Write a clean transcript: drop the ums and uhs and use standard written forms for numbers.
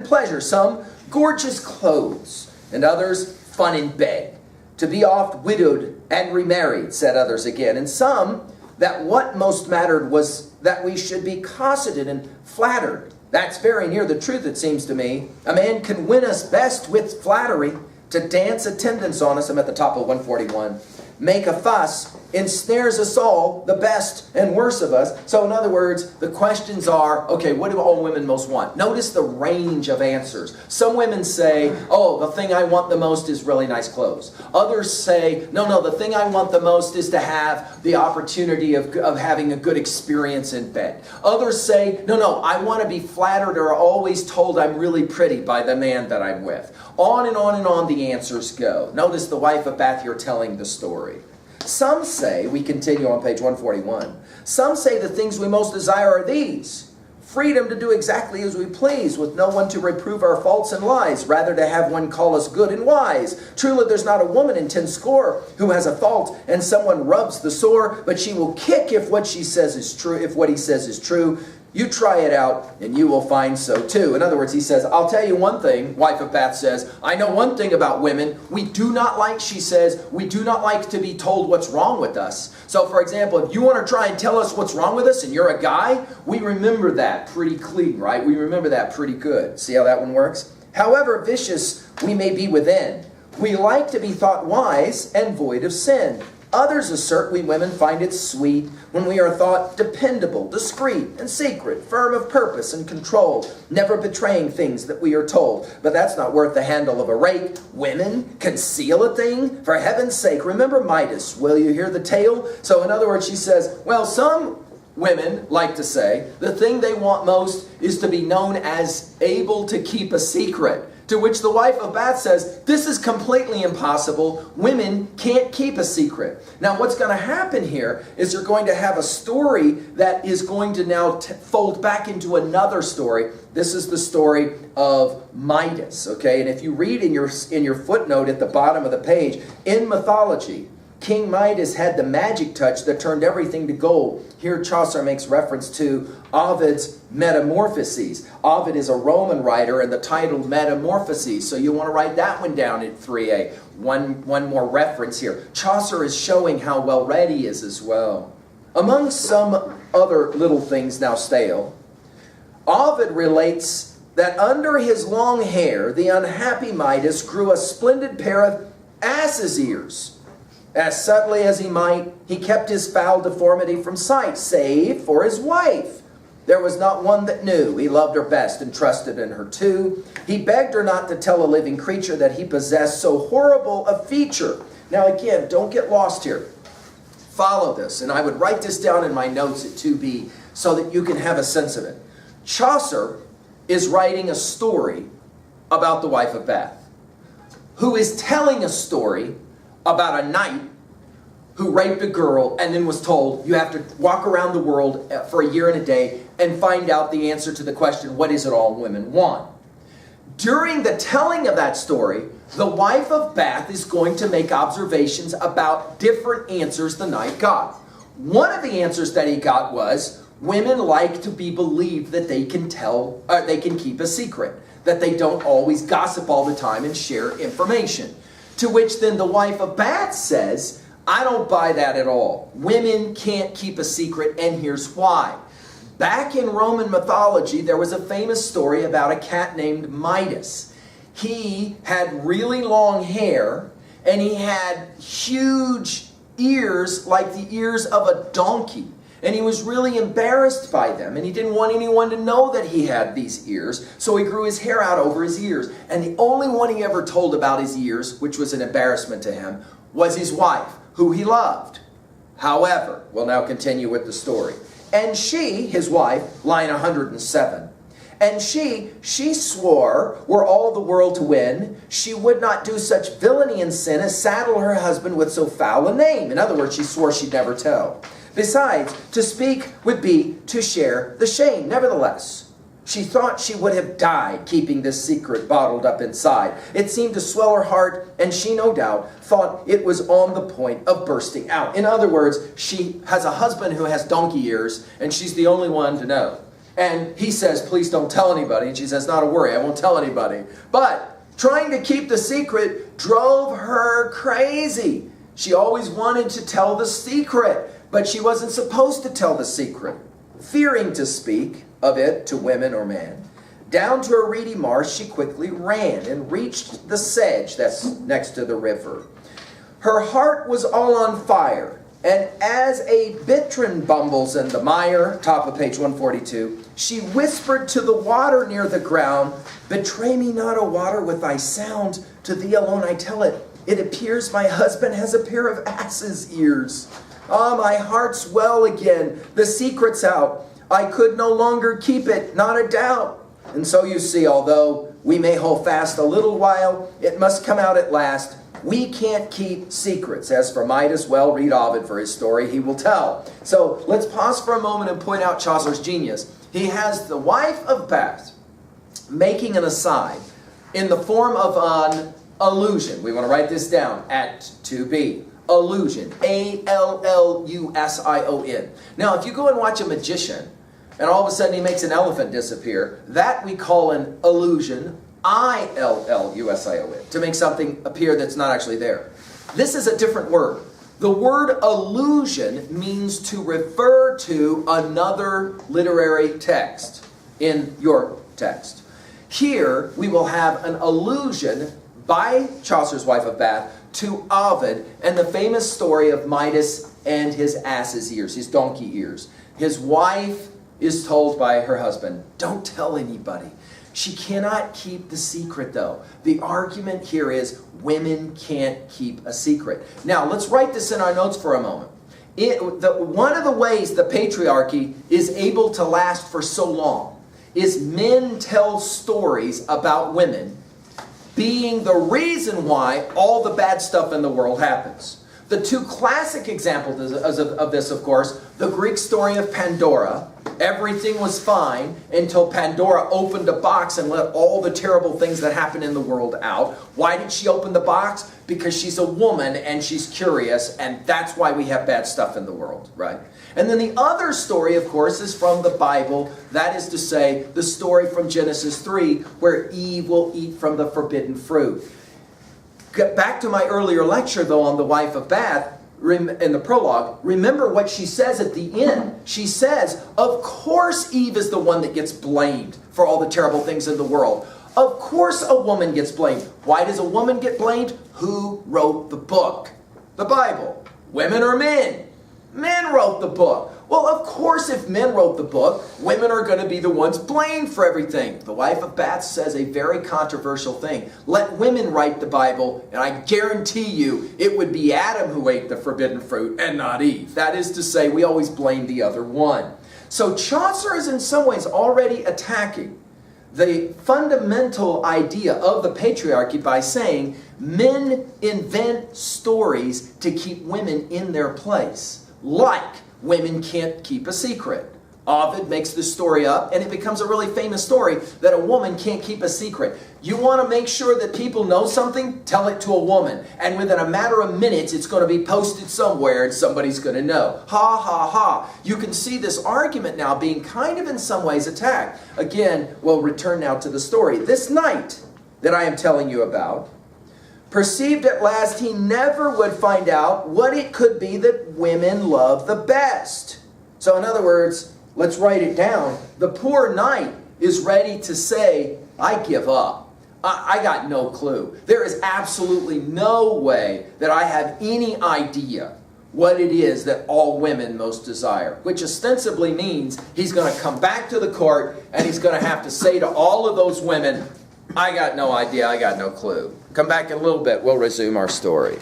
pleasure, some gorgeous clothes, and others fun in bed. To be oft widowed and remarried, said others again. And some that what most mattered was that we should be cosseted and flattered. That's very near the truth, it seems to me. A man can win us best with flattery, to dance attendance on us. I'm at the top of 141. Make a fuss, ensnares us all, the best and worst of us. So in other words, the questions are, okay, what do all women most want? Notice the range of answers. Some women say, oh, the thing I want the most is really nice clothes. Others say, no, the thing I want the most is to have the opportunity of having a good experience in bed. Others say, no, I want to be flattered or always told I'm really pretty by the man that I'm with. On and on and on the answers go. Notice the wife of Bath here telling the story. Some say, we continue on page 141, some say the things we most desire are these: freedom to do exactly as we please, with no one to reprove our faults and lies, rather to have one call us good and wise. Truly there's not a woman in 10 score who has a fault and someone rubs the sore, but she will kick if what she says is true, if what he says is true. You try it out, and you will find so too. In other words, he says, I'll tell you one thing, wife of Bath says, I know one thing about women. We do not like, she says, we do not like to be told what's wrong with us. So, for example, if you want to try and tell us what's wrong with us, and you're a guy, we remember that pretty clean, right? We remember that pretty good. See how that one works? However vicious we may be within, we like to be thought wise and void of sin. Others assert we women find it sweet when we are thought dependable, discreet, and secret, firm of purpose and control, never betraying things that we are told. But that's not worth the handle of a rake. Women conceal a thing? For heaven's sake, remember Midas. Will you hear the tale? So in other words, she says, well, some women like to say the thing they want most is to be known as able to keep a secret. To which the wife of Bath says, this is completely impossible. Women can't keep a secret. Now what's going to happen here is you're going to have a story that is going to now fold back into another story. This is the story of Midas, okay? And if you read in your footnote at the bottom of the page, in mythology, King Midas had the magic touch that turned everything to gold. Here Chaucer makes reference to Ovid's Metamorphoses. Ovid is a Roman writer, and the title Metamorphoses. So you want to write that one down at 3a. One more reference here. Chaucer is showing how well read he is as well. Among some other little things now stale, Ovid relates that under his long hair, the unhappy Midas grew a splendid pair of ass's ears. As subtly as he might, he kept his foul deformity from sight, save for his wife. There was not one that knew. He loved her best and trusted in her too. He begged her not to tell a living creature that he possessed so horrible a feature. Now again, don't get lost here. Follow this, and I would write this down in my notes at 2b so that you can have a sense of it. Chaucer is writing a story about the wife of Bath, who is telling a story about a knight who raped a girl and then was told, you have to walk around the world for a year and a day and find out the answer to the question, what is it all women want? During the telling of that story, the wife of Bath is going to make observations about different answers the knight got. One of the answers that he got was, women like to be believed that they can keep a secret, that they don't always gossip all the time and share information. To which then the wife of Bath says, I don't buy that at all. Women can't keep a secret, and here's why. Back in Roman mythology, there was a famous story about a cat named Midas. He had really long hair, and he had huge ears like the ears of a donkey. And he was really embarrassed by them, and he didn't want anyone to know that he had these ears, so he grew his hair out over his ears. And the only one he ever told about his ears, which was an embarrassment to him, was his wife, who he loved. However, we'll now continue with the story. And she, his wife, line 107, and she swore, were all the world to win, she would not do such villainy and sin as saddle her husband with so foul a name. In other words, she swore she'd never tell. Besides, to speak would be to share the shame. Nevertheless, she thought she would have died keeping this secret bottled up inside. It seemed to swell her heart, and she, no doubt, thought it was on the point of bursting out. In other words, she has a husband who has donkey ears, and she's the only one to know. And he says, please don't tell anybody. And she says, not a worry, I won't tell anybody. But trying to keep the secret drove her crazy. She always wanted to tell the secret, but she wasn't supposed to tell the secret. Fearing to speak of it to women or man, down to a reedy marsh she quickly ran and reached the sedge that's next to the river. Her heart was all on fire, and as a bittern bumbles in the mire, top of page 142, she whispered to the water near the ground, betray me not, O water, with thy sound. To thee alone I tell it. It appears my husband has a pair of ass's ears. Ah, my heart's well again. The secret's out. I could no longer keep it, not a doubt. And so you see, although we may hold fast a little while, it must come out at last. We can't keep secrets. As for Midas, well, read Ovid for his story, he will tell. So let's pause for a moment and point out Chaucer's genius. He has the wife of Bath making an aside in the form of an allusion. We want to write this down at 2b. Allusion. A-L-L-U-S-I-O-N. Now, if you go and watch a magician, and all of a sudden he makes an elephant disappear, that we call an illusion. I-L-L-U-S-I-O-N. To make something appear that's not actually there. This is a different word. The word allusion means to refer to another literary text in your text. Here we will have an allusion by Chaucer's wife of Bath to Ovid and the famous story of Midas and his ass's ears, his donkey ears. His wife is told by her husband, don't tell anybody. She cannot keep the secret, though. The argument here is women can't keep a secret. Now, let's write this in our notes for a moment. One of the ways the patriarchy is able to last for so long is men tell stories about women being the reason why all the bad stuff in the world happens. The two classic examples of this, of course, the Greek story of Pandora. Everything was fine until Pandora opened a box and let all the terrible things that happen in the world out. Why did she open the box? Because she's a woman and she's curious, and that's why we have bad stuff in the world, right? And then the other story, of course, is from the Bible. That is to say, the story from Genesis 3, where Eve will eat from the forbidden fruit. Get back to my earlier lecture, though, on the wife of Bath, in the prologue, remember what she says at the end. She says, of course Eve is the one that gets blamed for all the terrible things in the world. Of course a woman gets blamed. Why does a woman get blamed? Who wrote the book? The Bible. Women or men? Men wrote the book. Well, of course, if men wrote the book, women are going to be the ones blamed for everything. The wife of Bath says a very controversial thing. Let women write the Bible, and I guarantee you it would be Adam who ate the forbidden fruit and not Eve. That is to say, we always blame the other one. So Chaucer is in some ways already attacking the fundamental idea of the patriarchy by saying men invent stories to keep women in their place. Like women can't keep a secret. Ovid makes this story up, and it becomes a really famous story that a woman can't keep a secret. You want to make sure that people know something? Tell it to a woman. And within a matter of minutes, it's going to be posted somewhere, and somebody's going to know. Ha, ha, ha. You can see this argument now being kind of in some ways attacked. Again, we'll return now to the story. This knight that I am telling you about perceived at last he never would find out what it could be that women love the best. So in other words, let's write it down. The poor knight is ready to say, I give up. I got no clue. There is absolutely no way that I have any idea what it is that all women most desire, which ostensibly means he's going to come back to the court and he's going to have to say to all of those women, I got no idea, I got no clue. Come back in a little bit, we'll resume our story.